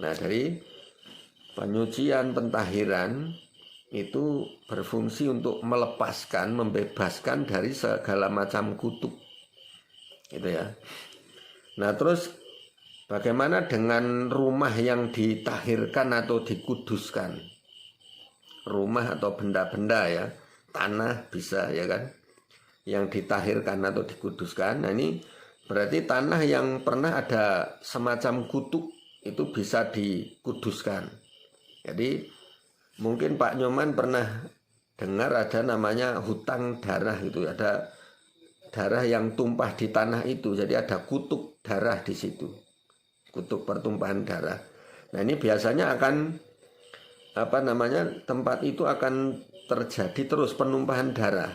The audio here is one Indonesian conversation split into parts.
Nah, dari penyucian pentahiran itu berfungsi untuk melepaskan, membebaskan dari segala macam kutuk, gitu ya. Nah, terus bagaimana dengan rumah yang ditahirkan atau dikuduskan? Rumah atau benda-benda ya, tanah bisa ya kan, yang ditahirkan atau dikuduskan. Nah, ini berarti tanah yang pernah ada semacam kutuk itu bisa dikuduskan. Jadi mungkin Pak Nyoman pernah dengar ada namanya hutang darah gitu, ada darah yang tumpah di tanah itu, jadi ada kutuk darah di situ, kutuk pertumpahan darah. Nah, ini biasanya akan tempat itu akan terjadi terus penumpahan darah.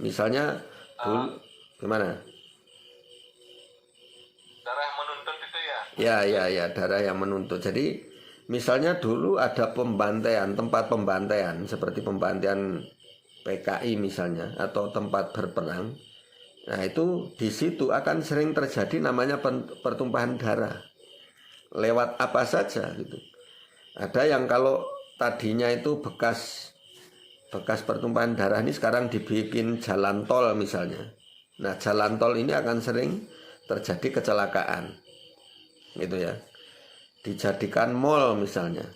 Misalnya dulu gimana? Darah yang menuntut itu ya? Ya, darah yang menuntut. Jadi misalnya dulu ada pembantaian, tempat pembantaian seperti pembantaian PKI misalnya atau tempat berperang. Nah, itu di situ akan sering terjadi namanya pertumpahan darah. Lewat apa saja gitu. Ada yang kalau tadinya itu bekas pertumpahan darah ini sekarang dibikin jalan tol misalnya. Nah, jalan tol ini akan sering terjadi kecelakaan. Gitu ya. Dijadikan mall misalnya.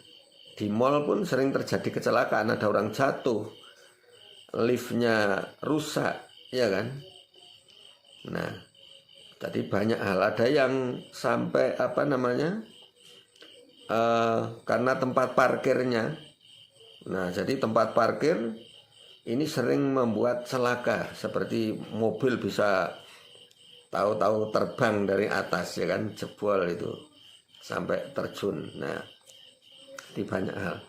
Di mall pun sering terjadi kecelakaan, ada orang jatuh, liftnya rusak, ya kan? Nah, jadi banyak hal, ada yang sampai karena tempat parkirnya. Nah, jadi tempat parkir ini sering membuat celaka, seperti mobil bisa tahu-tahu terbang dari atas ya kan, jebol itu sampai terjun. Nah, di banyak hal.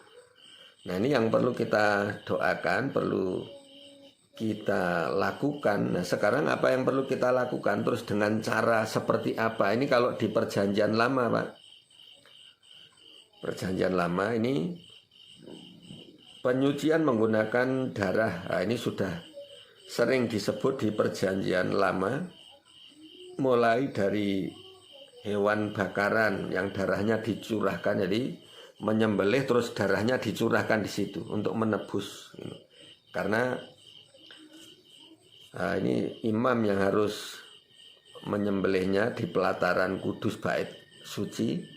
Nah, ini yang perlu kita doakan, perlu kita lakukan. Nah, sekarang apa yang perlu kita lakukan, terus dengan cara seperti apa? Ini kalau di perjanjian lama, Pak. Perjanjian lama ini penyucian menggunakan darah. Nah, ini sudah sering disebut di perjanjian lama, mulai dari hewan bakaran yang darahnya dicurahkan, jadi menyembelih terus darahnya dicurahkan di situ untuk menebus. Karena ini imam yang harus menyembelihnya di pelataran kudus bait suci.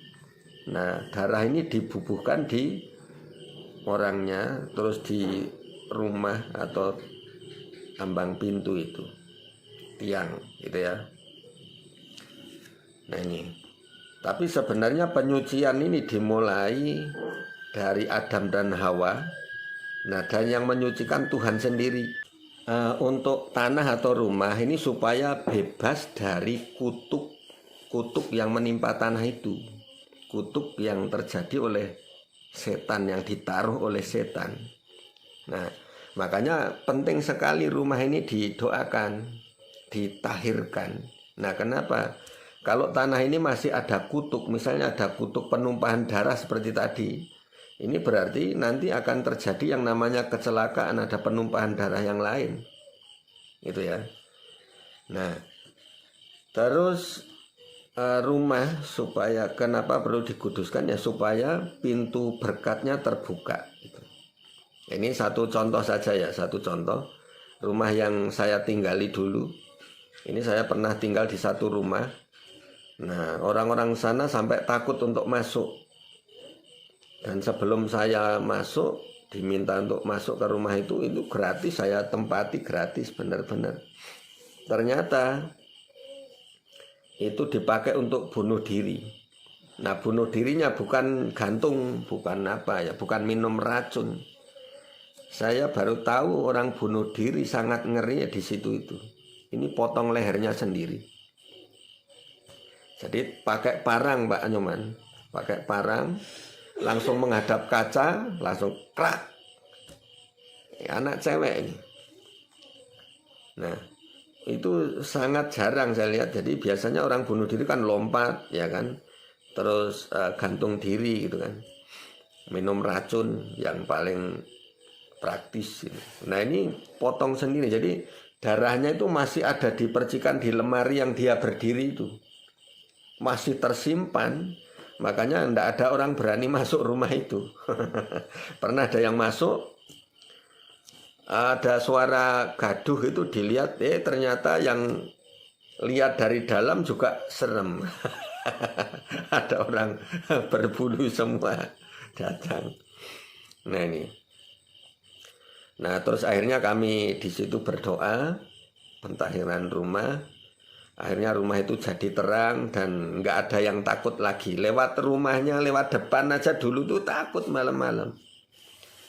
Nah, darah ini dibubuhkan di orangnya, terus di rumah atau ambang pintu itu, tiang gitu ya. Nah, ini. Tapi sebenarnya penyucian ini dimulai dari Adam dan Hawa. Nah, dan yang menyucikan Tuhan sendiri. Untuk tanah atau rumah ini supaya bebas dari kutuk yang menimpa tanah itu. Kutuk yang terjadi oleh setan, yang ditaruh oleh setan. Nah, makanya penting sekali rumah ini didoakan, ditahirkan. Nah, kenapa? Kalau tanah ini masih ada kutuk, misalnya ada kutuk penumpahan darah seperti tadi, ini berarti nanti akan terjadi yang namanya kecelakaan, ada penumpahan darah yang lain. Gitu ya. Nah, terus rumah supaya kenapa perlu dikuduskan ya, supaya pintu berkatnya terbuka gitu. Ini satu contoh saja ya, satu contoh rumah yang saya tinggali dulu. Ini saya pernah tinggal di satu rumah. Nah, orang-orang sana sampai takut untuk masuk. Dan sebelum saya masuk, diminta untuk masuk ke rumah itu gratis, saya tempati gratis benar-benar. Ternyata itu dipakai untuk bunuh diri. Nah, bunuh dirinya bukan gantung, bukan bukan minum racun. Saya baru tahu orang bunuh diri sangat ngeri ya di situ itu. Ini potong lehernya sendiri. Jadi pakai parang, Pak Nyoman, pakai parang, langsung menghadap kaca, langsung krak. Anak cewek ini. Nah, itu sangat jarang saya lihat. Jadi biasanya orang bunuh diri kan lompat ya kan, terus gantung diri gitu kan, minum racun yang paling praktis gitu. Nah, ini potong sendiri, jadi darahnya itu masih ada dipercikan di lemari yang dia berdiri itu, masih tersimpan. Makanya tidak ada orang berani masuk rumah itu. Pernah ada yang masuk, ada suara gaduh itu dilihat, ternyata yang lihat dari dalam juga serem. Ada orang berbulu semua datang. Nah ini. Nah terus akhirnya kami di situ berdoa pentakhiran rumah. Akhirnya rumah itu jadi terang dan nggak ada yang takut lagi. Lewat rumahnya, lewat depan aja dulu tuh takut malam-malam.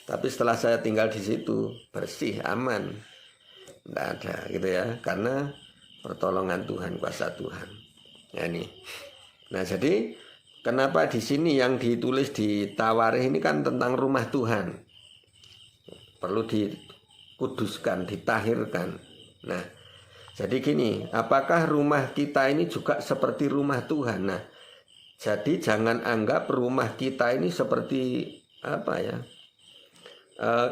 Tapi setelah saya tinggal di situ bersih, aman, nggak ada gitu ya. Karena pertolongan Tuhan, kuasa Tuhan. Ya ini. Nah jadi kenapa di sini yang ditulis di Tawarikh ini kan tentang rumah Tuhan. Perlu dikuduskan, ditahirkan. Nah, jadi gini, apakah rumah kita ini juga seperti rumah Tuhan? Nah, jadi jangan anggap rumah kita ini seperti apa ya?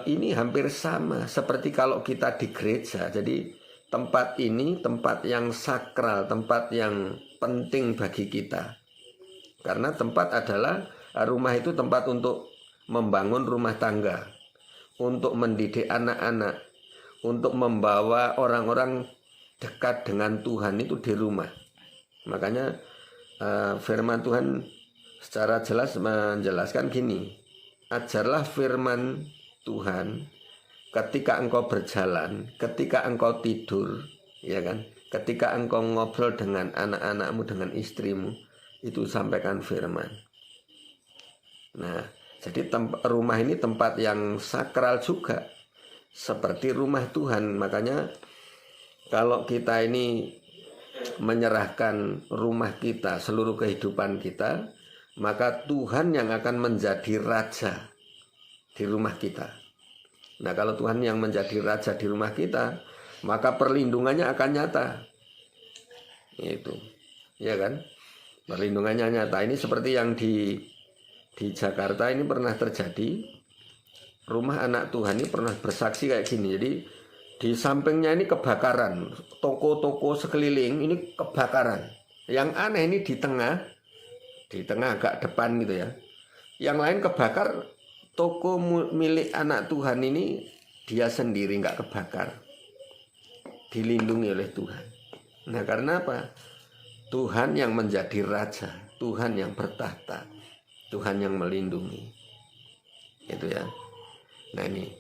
Ini hampir sama seperti kalau kita di gereja. Jadi tempat ini tempat yang sakral, tempat yang penting bagi kita. Karena tempat adalah rumah itu tempat untuk membangun rumah tangga, untuk mendidik anak-anak, untuk membawa orang-orang dekat dengan Tuhan itu di rumah. Makanya firman Tuhan secara jelas menjelaskan gini, ajarlah firman Tuhan ketika engkau berjalan, ketika engkau tidur, ya kan, ketika engkau ngobrol dengan anak-anakmu, dengan istrimu, itu sampaikan firman. Nah, jadi rumah ini tempat yang sakral juga, seperti rumah Tuhan. Makanya kalau kita ini menyerahkan rumah kita, seluruh kehidupan kita, maka Tuhan yang akan menjadi raja di rumah kita. Nah, kalau Tuhan yang menjadi raja di rumah kita, maka perlindungannya akan nyata. Itu, ya kan? Perlindungannya nyata. Ini seperti yang di Jakarta ini pernah terjadi. Rumah anak Tuhan ini pernah bersaksi kayak gini. Jadi di sampingnya ini kebakaran, toko-toko sekeliling ini kebakaran. Yang aneh ini di tengah agak depan gitu ya. Yang lain kebakar, toko milik anak Tuhan ini dia sendiri nggak kebakar, dilindungi oleh Tuhan. Nah karena apa? Tuhan yang menjadi raja, Tuhan yang bertahta, Tuhan yang melindungi, itu ya. Nah ini,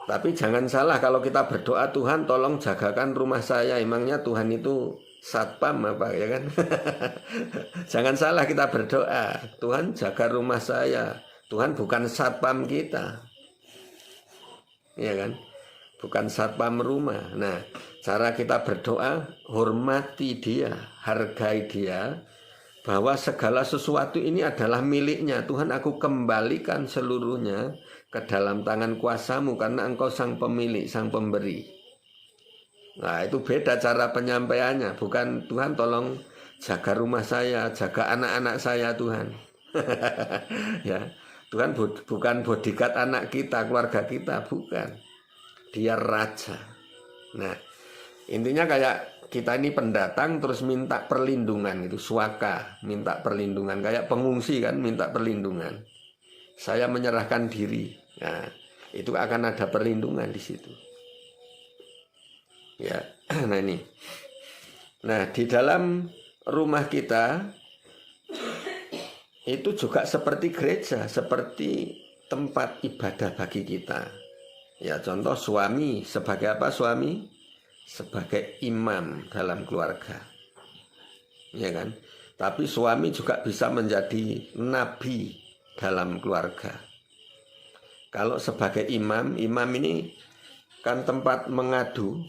tapi jangan salah kalau kita berdoa, Tuhan tolong jagakan rumah saya. Emangnya Tuhan itu satpam apa ya kan? Jangan salah kita berdoa, Tuhan jaga rumah saya. Tuhan bukan satpam kita, ya kan? Bukan satpam rumah. Nah, cara kita berdoa, hormati dia, hargai dia, bahwa segala sesuatu ini adalah miliknya. Tuhan, aku kembalikan seluruhnya ke dalam tangan kuasamu, karena engkau sang pemilik, sang pemberi. Nah, itu beda cara penyampaiannya. Bukan Tuhan tolong jaga rumah saya, jaga anak-anak saya Tuhan. Ya, Tuhan bukan bodyguard anak kita, keluarga kita, bukan. Dia raja. Nah, intinya kayak kita ini pendatang terus minta perlindungan, itu suaka, minta perlindungan, kayak pengungsi kan, minta perlindungan. Saya menyerahkan diri. Nah, itu akan ada perlindungan di situ. Ya, nah ini. Nah, di dalam rumah kita itu juga seperti gereja, seperti tempat ibadah bagi kita. Ya, contoh suami sebagai apa suami? Sebagai imam dalam keluarga. Ya kan? Tapi suami juga bisa menjadi nabi dalam keluarga. Kalau sebagai imam, imam ini kan tempat mengadu.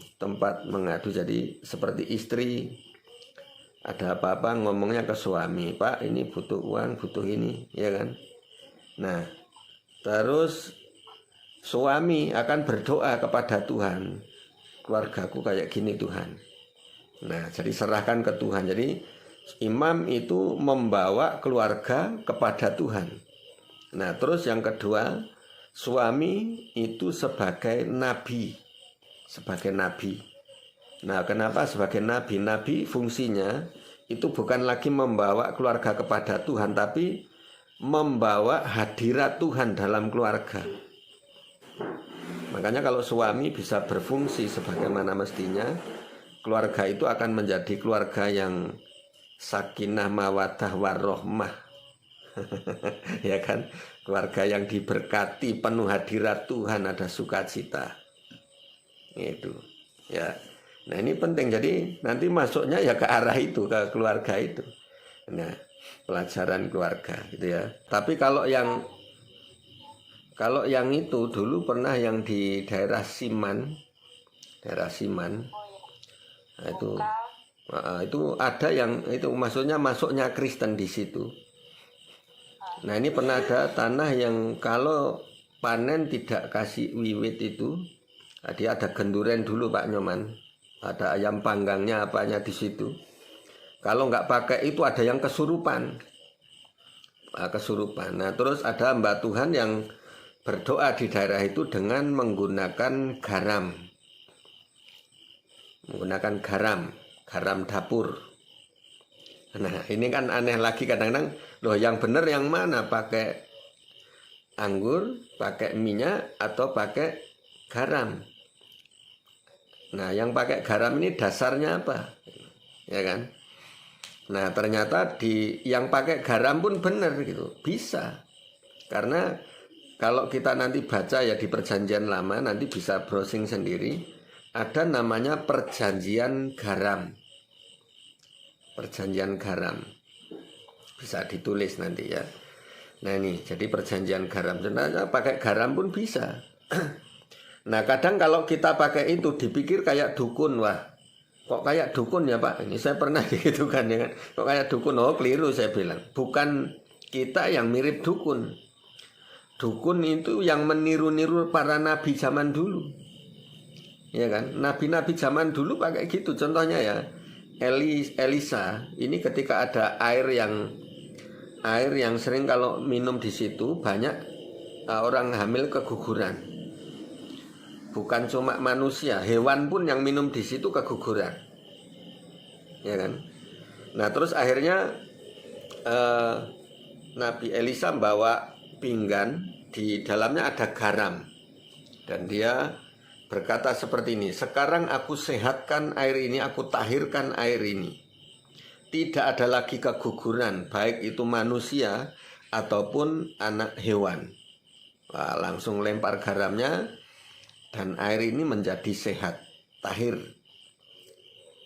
Jadi seperti istri ada apa-apa ngomongnya ke suami, Pak ini butuh uang, butuh ini, ya kan? Nah, terus suami akan berdoa kepada Tuhan, keluargaku kayak gini Tuhan. Nah, jadi serahkan ke Tuhan. Jadi imam itu membawa keluarga kepada Tuhan. Nah, terus yang kedua, suami itu sebagai nabi. Sebagai nabi. Nah, kenapa sebagai nabi? Nabi fungsinya itu bukan lagi membawa keluarga kepada Tuhan, tapi membawa hadirat Tuhan dalam keluarga. Makanya kalau suami bisa berfungsi sebagaimana mestinya, keluarga itu akan menjadi keluarga yang sakinah mawaddah warahmah. Ya kan? Keluarga yang diberkati, penuh hadirat Tuhan, ada sukacita. Itu. Ya. Nah, ini penting. Jadi nanti masuknya ya ke arah itu, ke keluarga itu. Nah, pelajaran keluarga gitu ya. Tapi kalau yang itu dulu pernah yang di daerah Siman, nah, itu ada yang itu maksudnya masuknya Kristen di situ. Nah, ini pernah ada tanah yang kalau panen tidak kasih wiwit itu, dia ada genduren dulu Pak Nyoman, ada ayam panggangnya apanya di situ. Kalau nggak pakai itu ada yang kesurupan. Nah, terus ada Mbak Tuhan yang berdoa di daerah itu dengan menggunakan garam. Garam dapur. Nah, ini kan aneh lagi kadang-kadang, loh yang benar yang mana? Pakai anggur, pakai minyak, atau pakai garam? Nah, yang pakai garam ini dasarnya apa? Ya kan? Nah, ternyata yang pakai garam pun benar gitu, bisa. Karena kalau kita nanti baca ya di Perjanjian Lama, nanti bisa browsing sendiri, ada namanya perjanjian garam. Perjanjian garam. Bisa ditulis nanti ya. Nah ini, jadi perjanjian garam. Sebenarnya pakai garam pun bisa. Nah kadang kalau kita pakai itu dipikir kayak dukun. Wah, kok kayak dukun ya Pak? Ini saya pernah gitu kan ya kan. Kok kayak dukun? Oh keliru saya bilang. Bukan kita yang mirip dukun. Dukun itu yang meniru-niru para nabi zaman dulu. Ya kan? Nabi-nabi zaman dulu pakai gitu. Contohnya ya, Elisa ini ketika ada air yang sering kalau minum di situ banyak orang hamil keguguran. Bukan cuma manusia, hewan pun yang minum di situ keguguran. Ya kan? Nah, terus akhirnya Nabi Elisa bawa pinggan, di dalamnya ada garam. Dan dia berkata seperti ini, sekarang aku sehatkan air ini, aku tahirkan air ini. Tidak ada lagi keguguran, baik itu manusia ataupun anak hewan. Wah, langsung lempar garamnya, dan air ini menjadi sehat, tahir.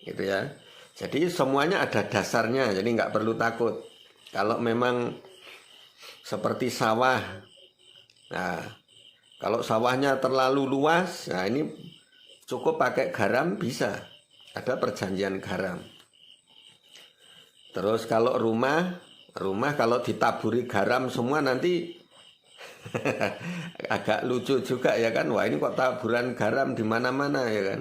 Gitu ya. Jadi semuanya ada dasarnya, jadi nggak perlu takut. Kalau memang seperti sawah, nah kalau sawahnya terlalu luas, nah ini cukup pakai garam bisa. Ada perjanjian garam. Terus kalau rumah kalau ditaburi garam semua nanti agak lucu juga ya kan. Wah ini kok taburan garam di mana-mana ya kan.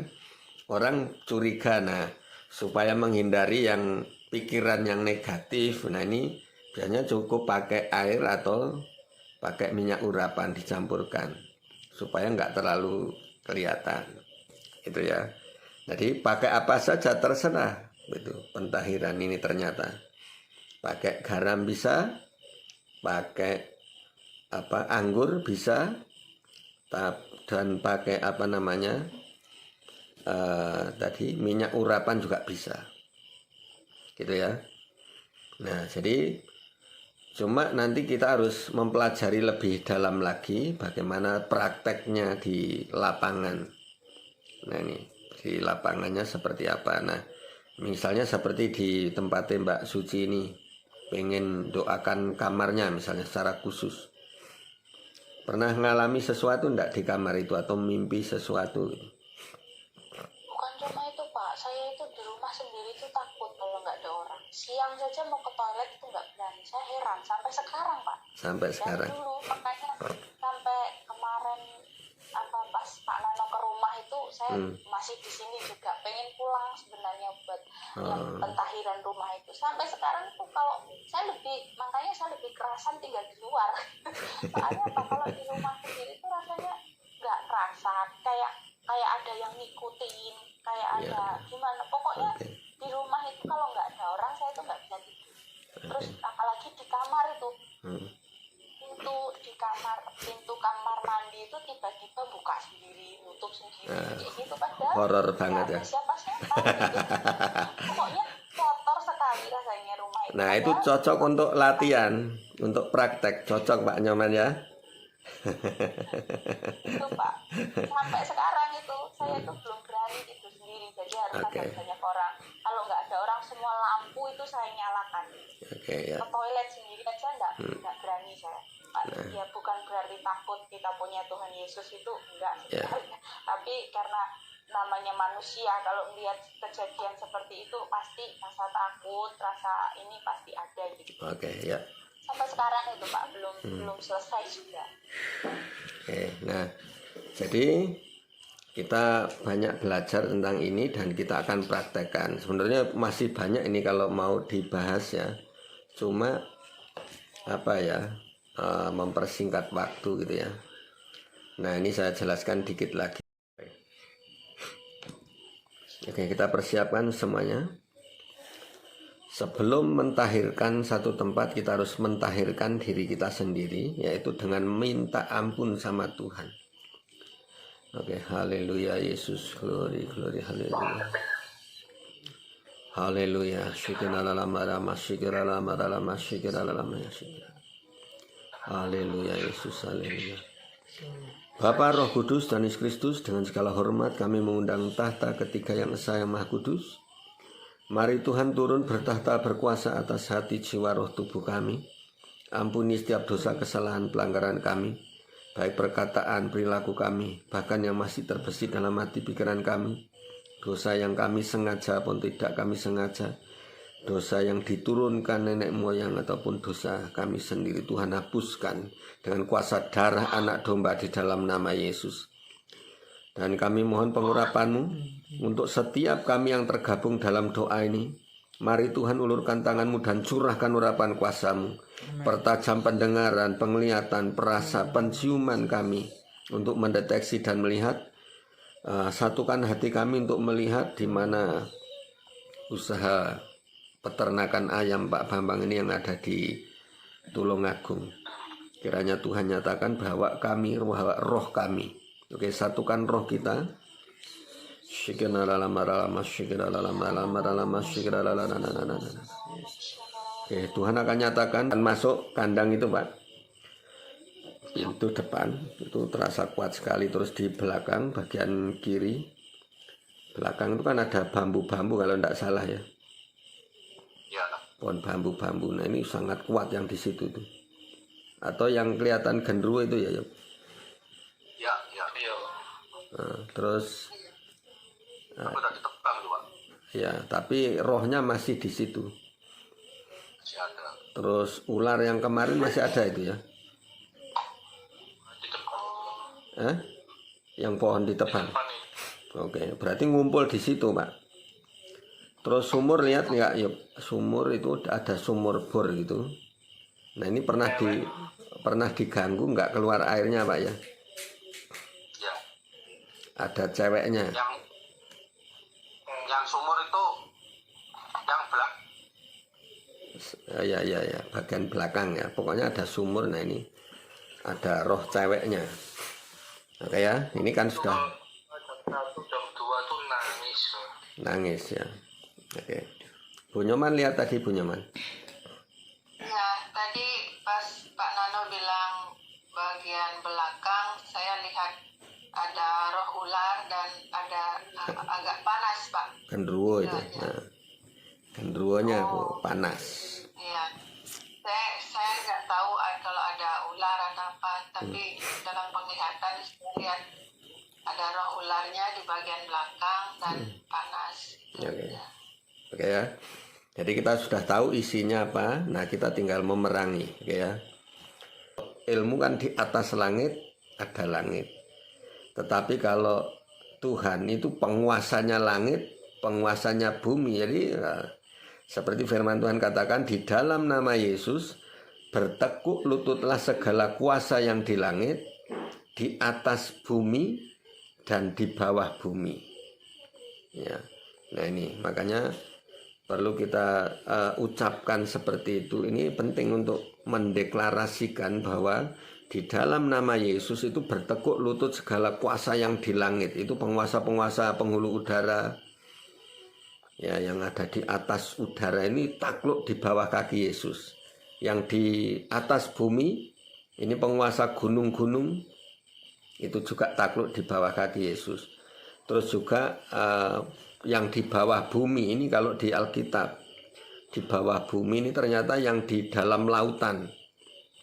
Orang curiga. Nah, supaya menghindari yang pikiran yang negatif, nah ini biasanya cukup pakai air atau pakai minyak urapan dicampurkan supaya nggak terlalu kelihatan. Itu ya. Jadi pakai apa saja terserah. Itu pentahiran ini ternyata. Pakai garam bisa, pakai anggur bisa, dan pakai tadi minyak urapan juga bisa. Gitu ya. Nah, jadi cuma nanti kita harus mempelajari lebih dalam lagi bagaimana prakteknya di lapangan. Nah ini, di lapangannya seperti apa. Nah, misalnya seperti di tempatnya Mbak Suci ini, pengen doakan kamarnya misalnya secara khusus. Pernah ngalami sesuatu enggak di kamar itu atau mimpi sesuatu? Bukan cuma itu Pak, saya itu di rumah sendiri itu takut kalau nggak ada orang. Siang saja mau ke toilet itu nggak berani. Saya heran sampai sekarang Pak. Sampai Dan sekarang. dulu makanya sampai kemarin pas Pak Nano ke rumah itu saya masih di sini juga pengen pulang sebenarnya buat yang pentahiran rumah itu. Sampai sekarang tuh kalau makanya saya lebih kerasan tinggal di luar. Soalnya kalau di rumah sendiri itu rasanya nggak kerasa kayak ada yang ngikutin, kayak ada gimana. Pokoknya di rumah itu kalau nggak ada orang saya tuh nggak bisa tidur. Terus apalagi di kamar itu kamar mandi itu tiba-tiba buka sendiri, nutup sendiri, kayak gitu padahal Horor banget ya. siapa-siapa gitu. Pokoknya kotor sekali rasanya rumah itu. Nah, itu Padahal cocok untuk latihan, untuk praktek, cocok Pak Nyoman ya. itu Pak, sampai sekarang itu saya itu belum berani tidur sendiri, jadi harus Oke. ada banyak orang. Kalau nggak ada orang, semua lampu itu saya nyalakan. Oke ya. Ke toilet sendiri aja nggak berani saya. Ya bukan berarti takut kita punya Tuhan Yesus itu enggak sebenarnya. Tapi karena namanya manusia, kalau melihat kejadian seperti itu pasti rasa takut, rasa ini pasti ada gitu. Oke ya. Sampai sekarang itu Pak belum selesai juga. Oke, nah jadi kita banyak belajar tentang ini dan kita akan praktekkan. Sebenarnya masih banyak ini kalau mau dibahas ya. Cuma apa ya, mempersingkat waktu gitu ya. Nah ini saya jelaskan dikit lagi. Oke, kita persiapkan semuanya. Sebelum mentahirkan satu tempat, kita harus mentahirkan diri kita sendiri, yaitu dengan minta ampun sama Tuhan. Oke, haleluya Yesus, glory, glory, haleluya. Haleluya, syukuralalamarama, syukuralalamarama, syukuralalamarama, syukur. Haleluya Yesus, haleluya. Bapa, Roh Kudus, dan Yesus Kristus, dengan segala hormat kami mengundang tahta ketiga yang esa yang Maha Kudus. Mari Tuhan turun bertahta berkuasa atas hati, jiwa, roh, tubuh kami. Ampuni setiap dosa, kesalahan, pelanggaran kami, baik perkataan, perilaku kami, bahkan yang masih terbesit dalam hati pikiran kami. Dosa yang kami sengaja pun tidak kami sengaja, dosa yang diturunkan nenek moyang ataupun dosa kami sendiri, Tuhan hapuskan dengan kuasa darah anak domba di dalam nama Yesus. Dan kami mohon pengurapan-Mu untuk setiap kami yang tergabung dalam doa ini. Mari Tuhan ulurkan tangan-Mu dan curahkan urapan kuasa-Mu. Pertajam pendengaran, penglihatan, perasa, penciuman kami untuk mendeteksi dan melihat. Satukan hati kami untuk melihat di mana usaha peternakan ayam Pak Bambang ini yang ada di Tulungagung. Kiranya Tuhan nyatakan bahwa kami, bahwa roh kami. Oke, satukan roh kita. Oke, Tuhan akan nyatakan dan masuk kandang itu Pak. Pintu depan itu terasa kuat sekali, terus di belakang bagian kiri. Belakang itu kan ada bambu-bambu kalau tidak salah ya. Ya. Pohon bambu-bambu. Nah, ini sangat kuat yang di situ tuh. Atau yang kelihatan genderuwo itu ya. Ya. Nah, terus Aku udah ditebang tuh, Pak. ya, tapi rohnya masih di situ. Masih ada. Terus ular yang kemarin masih ada itu ya. Ditebang. Yang pohon ditebang. Depan nih. Oke, berarti ngumpul di situ, Pak. Terus sumur, lihat nggak, yuk, sumur itu ada sumur bor gitu. Nah, ini pernah diganggu nggak keluar airnya, Pak ya? Ya. Ada ceweknya. Yang sumur itu yang belak. Ya, bagian belakang ya. Pokoknya ada sumur. Nah, ini ada roh ceweknya. Oke ya, ini kan sudah Jam 2 tuh nangis. nangis ya. Oke. Bu Nyoman lihat tadi, Bu Nyoman. Ya, tadi pas Pak Nano bilang bagian belakang, saya lihat ada roh ular dan ada agak panas, Pak. Genderuwo itu. Ya. Nah, genderuwonya Bu, panas. Iya. Saya nggak tahu kalau ada ular atau apa, tapi dalam penglihatan saya lihat ada roh ularnya di bagian belakang dan panas. Oke. Oke ya. Jadi kita sudah tahu isinya apa. Nah, kita tinggal memerangi, oke ya. Ilmu kan di atas langit ada langit. Tetapi kalau Tuhan itu penguasanya langit, penguasanya bumi. Jadi seperti firman Tuhan katakan, di dalam nama Yesus bertekuk lututlah segala kuasa yang di langit, di atas bumi dan di bawah bumi. Ya. Nah, ini makanya perlu kita ucapkan seperti itu. Ini penting untuk mendeklarasikan bahwa di dalam nama Yesus itu bertekuk lutut segala kuasa yang di langit. Itu penguasa-penguasa penghulu udara, ya, yang ada di atas udara ini takluk di bawah kaki Yesus. Yang di atas bumi ini penguasa gunung-gunung itu juga takluk di bawah kaki Yesus. Terus juga yang di bawah bumi ini, kalau di Alkitab di bawah bumi ini ternyata yang di dalam lautan.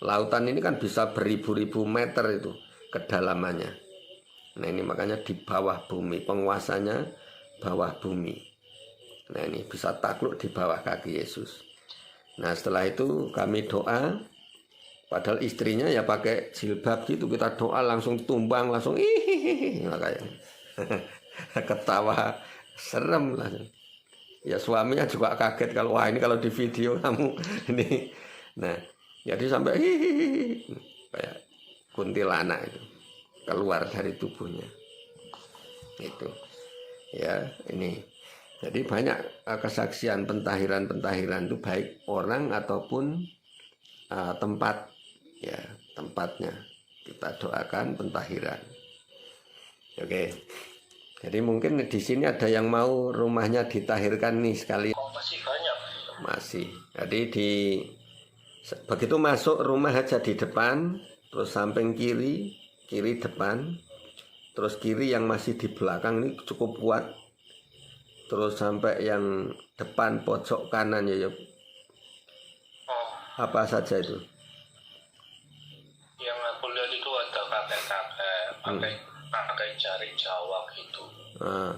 Lautan ini kan bisa beribu-ribu meter itu kedalamannya. Nah ini makanya di bawah bumi, penguasanya bawah bumi. Nah ini bisa takluk di bawah kaki Yesus. Nah setelah itu kami doa, padahal istrinya ya pakai jilbab gitu, kita doa langsung tumbang, langsung kayak ketawa serem lah. Ya suaminya juga kaget, kalau wah ini kalau di video kamu ini. Nah jadi sampai kayak kuntilanak itu keluar dari tubuhnya. Itu ya ini. Jadi banyak kesaksian pentahiran itu baik orang ataupun tempat, ya tempatnya kita doakan pentahiran. Oke. Jadi mungkin di sini ada yang mau rumahnya ditahirkan nih sekali. Oh, masih banyak. Masih. Jadi begitu masuk rumah aja di depan, terus samping kiri depan, terus kiri yang masih di belakang ini cukup kuat. Terus sampai yang depan pojok kanan ya. Oh, Apa saja itu? yang aku lihat itu ada kakek-kakek pakai jari Jawa gitu. Nah,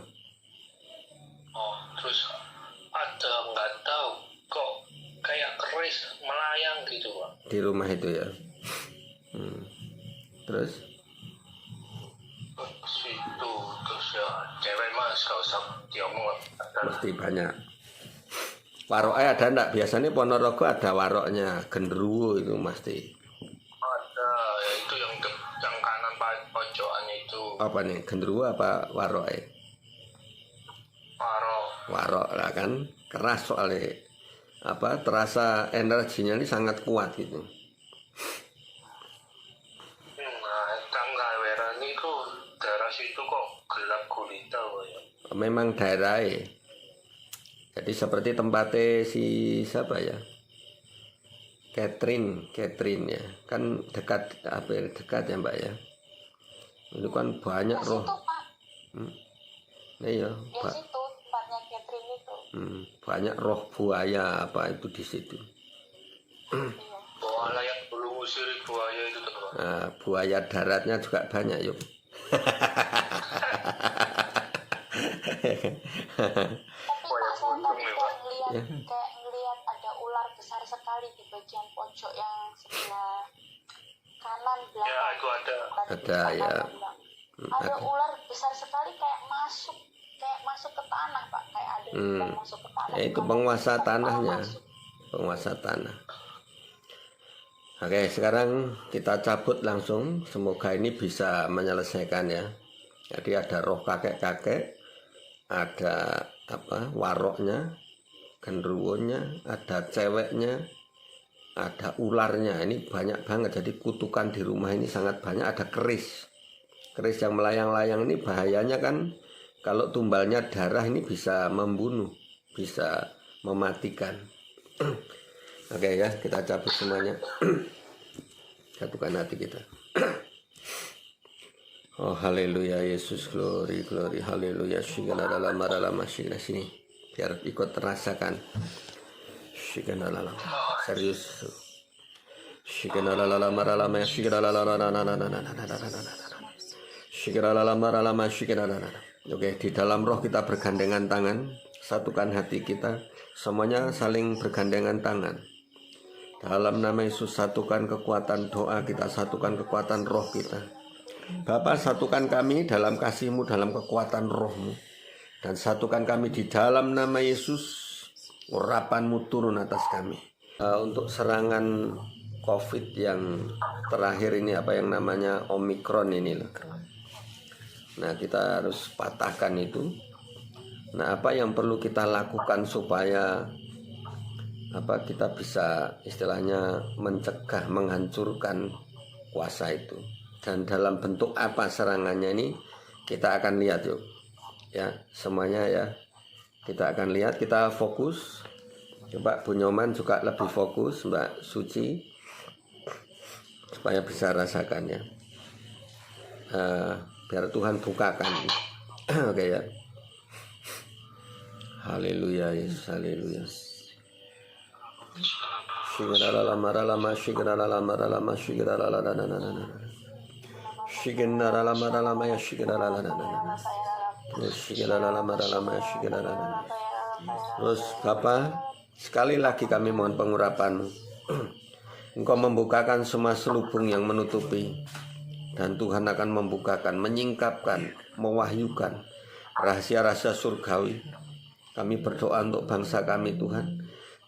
Oh, terus ada nggak tahu kok kayak keris melayang gitu, Pak. di rumah itu ya. Terus Situ terus ya cewek mas gak usah diomong ada. mesti banyak. Waroknya ada enggak? Biasanya Ponorogo ada waroknya, genderuwo itu mesti. Ada ya, itu yang kanan pojokan itu. Apa nih? Genderuwo apa waroknya? Warok lah kan, keras soalnya. Apa terasa energinya ini sangat kuat gitu. Nah, tangga weran itu daerah situ kok gelap gulita ya. Memang daerahnya. Jadi seperti tempatnya si siapa ya? Catherine ya. Kan dekat ya Mbak ya. Itu kan banyak Di roh. situ, Pak. Iya, Di situ tempatnya Catherine itu. banyak roh buaya apa itu di situ. Iya. Buaya yang belum ngusiri buaya itu tuh. Nah, buaya daratnya juga banyak yuk. Tapi Pak, saya tadi ya, kayak ngelihat ada ular besar sekali di bagian pojok yang sebelah kanan belakang. Ya itu ada. Ada ya. Ada ular besar sekali kayak masuk ke tanah, Pak. Kayak ada yang masuk ke tanah. Ya, itu Bukan penguasa masuk, tanahnya. masuk. Penguasa tanah. Oke, sekarang kita cabut langsung. Semoga ini bisa menyelesaikan ya. Jadi ada roh kakek-kakek, ada waroknya, genderuwonya, ada ceweknya, ada ularnya. Ini banyak banget. Jadi kutukan di rumah ini sangat banyak. Ada keris yang melayang-layang ini bahayanya kan, kalau tumbalnya darah ini bisa membunuh, bisa mematikan. Oke ya, kita cabut semuanya. Satukan hati kita. Oh haleluya, Yesus, glory, haleluya. Shigana dalam maralama shigana sini. Biar ikut terasakan. Shigana dalam. Serius. Shigana dalam maralama shigana dalam shigana dalam. Oke, di dalam roh kita bergandengan tangan, satukan hati kita, semuanya saling bergandengan tangan. Dalam nama Yesus, satukan kekuatan doa kita, satukan kekuatan roh kita. Bapa, satukan kami dalam kasih-Mu, dalam kekuatan roh-Mu. Dan satukan kami di dalam nama Yesus, urapan-Mu turun atas kami. Untuk serangan COVID yang terakhir ini, apa yang namanya Omikron ini loh. Nah, kita harus patahkan itu. Nah, apa yang perlu kita lakukan supaya kita bisa istilahnya mencegah, menghancurkan kuasa itu, dan dalam bentuk apa serangannya ini kita akan lihat yuk ya, semuanya ya, kita akan lihat. Kita fokus, coba Bu Nyoman juga lebih fokus, Mbak Suci, supaya bisa rasakan ya. Biar Tuhan bukakan. Oke ya. Haleluya, Yesus, haleluya. Terus Bapa, sekali lagi kami mohon pengurapan-Mu. Engkau membukakan semua selubung yang menutupi, dan Tuhan akan membukakan, menyingkapkan, mewahyukan rahasia-rahasia surgawi. Kami berdoa untuk bangsa kami Tuhan,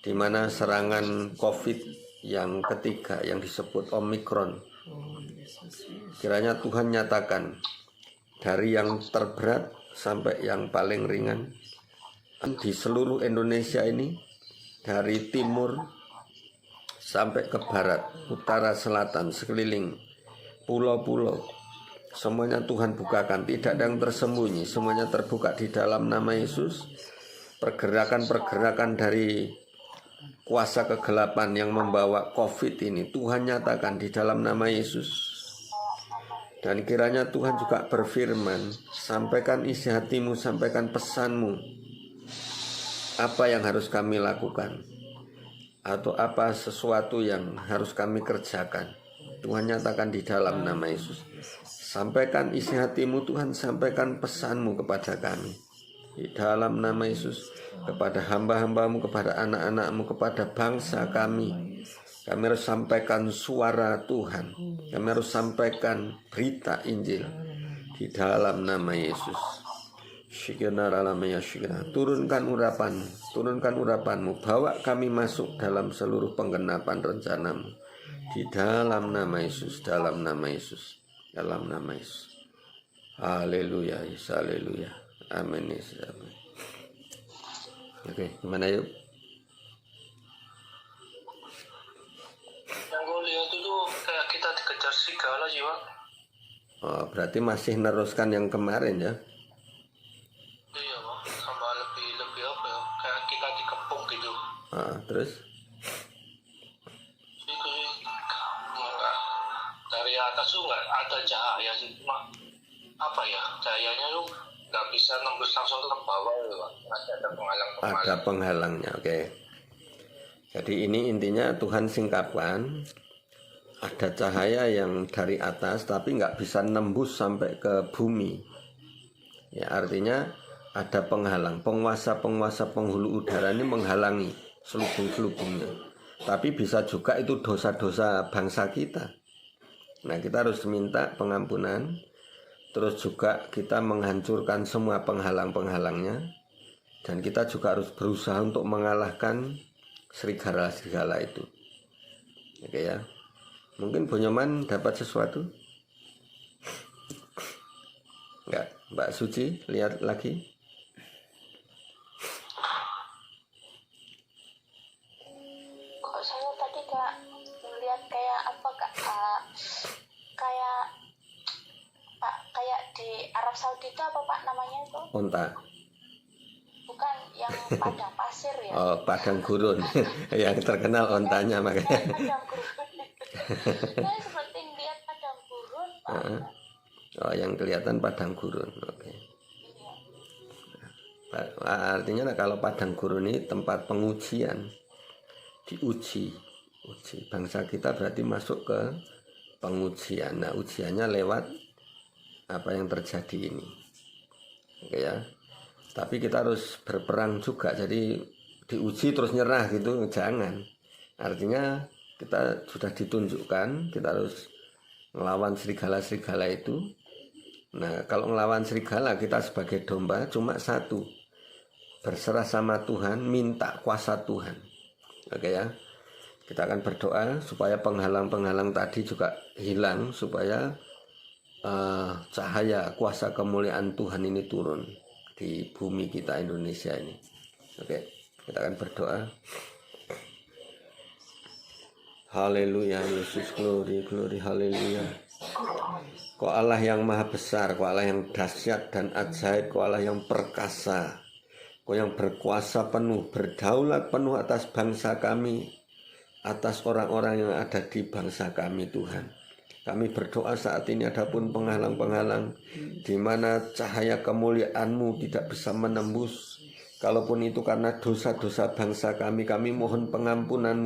di mana serangan COVID yang ketiga yang disebut Omikron, kiranya Tuhan nyatakan dari yang terberat sampai yang paling ringan di seluruh Indonesia ini, dari timur sampai ke barat, utara, selatan, sekeliling pulau-pulau, semuanya Tuhan bukakan, tidak ada yang tersembunyi, semuanya terbuka di dalam nama Yesus. Pergerakan-pergerakan dari kuasa kegelapan yang membawa COVID ini Tuhan nyatakan di dalam nama Yesus. Dan kiranya Tuhan juga berfirman, sampaikan isi hatimu, sampaikan pesanmu, apa yang harus kami lakukan, atau apa sesuatu yang harus kami kerjakan. Tuhan nyatakan di dalam nama Yesus. Sampaikan isi hatimu Tuhan, sampaikan pesanmu kepada kami di dalam nama Yesus, kepada hamba-hambamu, kepada anak-anakmu, kepada bangsa kami. Kami harus sampaikan suara Tuhan, kami harus sampaikan berita Injil di dalam nama Yesus. Turunkan urapan-Mu, bawa kami masuk dalam seluruh penggenapan rencana-Mu di dalam nama Yesus, dalam nama Yesus, dalam nama Yesus. Haleluya, haleluya. Amin, Yesus, amin. Oke, gimana yuk? Yang gue lihat itu kayak kita dikejar serigala sih, Pak. Oh, berarti masih neruskan yang kemarin ya? Iya, Pak. Sama lebih apa ya? Kayak kita dikepung gitu. Terus? Itu sih enggak, dari atas tuh nggak ada cahaya sih, cuma apa ya, cahayanya tuh nggak bisa nembus langsung ke bawah gitu, Pak. Masih ada penghalang-penghalang. Ada penghalangnya, oke. Jadi ini intinya Tuhan singkapkan, ada cahaya yang dari atas tapi nggak bisa nembus sampai ke bumi. Ya, artinya ada penghalang, penguasa-penguasa penghulu udara ini menghalangi selubung-selubungnya. Tapi bisa juga itu dosa-dosa bangsa kita. Nah, kita harus minta pengampunan. Terus juga kita menghancurkan semua penghalang-penghalangnya. Dan kita juga harus berusaha untuk mengalahkan serigala-serigala itu. Oke ya. Mungkin Bu Nyoman dapat sesuatu? Enggak, Mbak Suci lihat lagi. Kok saya tadi Kak melihat kayak apa Kak? Kayak di Arab Saudi itu apa Pak namanya itu? Unta. Bukan, yang padang pasir ya. Oh, padang gurun. Yang terkenal ontanya makanya. Padang gurun. Saya seperti lihat padang gurun Pak. Oh, yang kelihatan padang gurun. Oke. Artinya kalau padang gurun ini tempat pengujian, diuji. Bangsa kita berarti masuk ke pengujian. Nah, ujiannya lewat apa yang terjadi ini. Oke ya. Tapi kita harus berperang juga. Jadi diuji terus nyerah gitu, jangan. Artinya kita sudah ditunjukkan kita harus melawan serigala-serigala itu. Nah, kalau melawan serigala kita sebagai domba cuma satu, berserah sama Tuhan, minta kuasa Tuhan. Oke ya. Kita akan berdoa supaya penghalang-penghalang tadi juga hilang, supaya cahaya kuasa kemuliaan Tuhan ini turun di bumi kita Indonesia ini. Oke, kita akan berdoa. Haleluya, Yesus, glory, glory, haleluya. Kau Allah yang maha besar, Kau Allah yang dahsyat dan ajaib, Kau Allah yang perkasa, Kau yang berkuasa penuh, berdaulat penuh atas bangsa kami, atas orang-orang yang ada di bangsa kami, Tuhan. Kami berdoa saat ini adapun penghalang-penghalang di mana cahaya kemuliaan-Mu tidak bisa menembus. Kalaupun itu karena dosa-dosa bangsa kami mohon pengampunan-Mu.